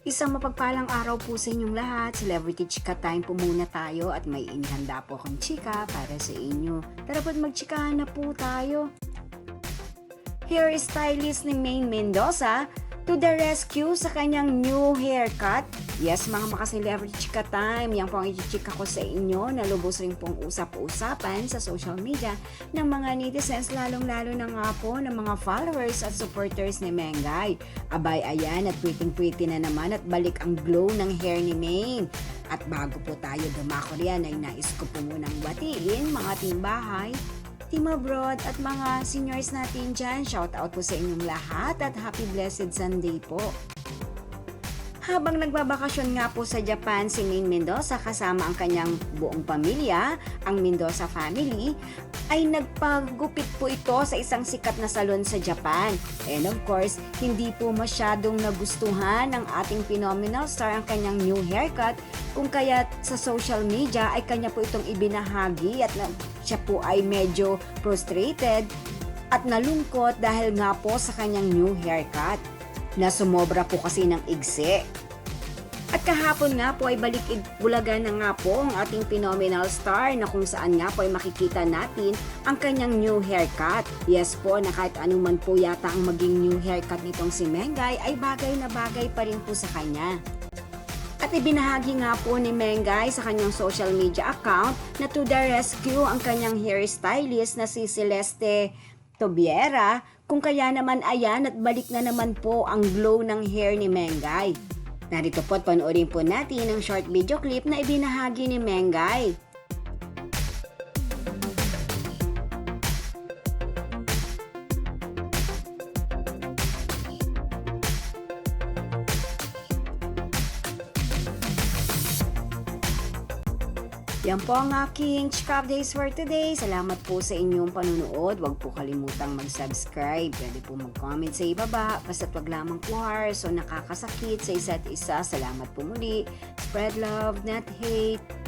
Isang mapagpalang araw po sa inyong lahat. Celebrity Chika Time po muna tayo at may inihanda po akong chika para sa inyo. Tara po't magchikahan na po tayo. Hairstylist ni Maine Mendoza to the rescue sa kanyang new haircut. Yes, mga maka-celebrity chika time, yan po ang i-chika ko sa inyo na lubos rin pong usap-usapan sa social media ng mga netizens, lalong-lalo na nga po ng mga followers at supporters ni Mengay. Abay, ayan, at pretty na naman at balik ang glow ng hair ni Maine. At bago po tayo dumako riyan ay nais ko po munang batiin mga timbahay, team abroad at mga seniors natin dyan. Shout out po sa inyong lahat at happy blessed Sunday po. Habang nagbabakasyon nga po sa Japan si Maine Mendoza kasama ang kanyang buong pamilya, ang Mendoza family, ay nagpagupit po ito sa isang sikat na salon sa Japan. And of course, hindi po masyadong nagustuhan ng ating phenomenal star ang kanyang new haircut, kung kaya sa social media ay kanya po itong ibinahagi at siya po ay medyo frustrated at nalungkot dahil nga po sa kanyang new haircut na sumobra po kasi ng igsi. At kahapon nga po ay balik bulaga na nga po ang ating phenomenal star na kung saan nga po ay makikita natin ang kanyang new haircut. Yes po, na kahit anong man po yata ang maging new haircut nitong si Mengay ay bagay na bagay pa rin po sa kanya. At ibinahagi nga po ni Mengay sa kanyang social media account na to the rescue ang kanyang hairstylist na si Celeste Tobiera, kung kaya naman ayan at balik na naman po ang glow ng hair ni Mengay. Narito po at panoorin po natin ang short video clip na ibinahagi ni Mengay. Yan po ang aking chika updates for today. Salamat po sa inyong panunood. Huwag po kalimutang mag-subscribe. Pwede po mag-comment sa ibaba. Basta't wag lamang po harsh o nakakasakit sa isa't isa. Salamat po muli. Spread love, not hate.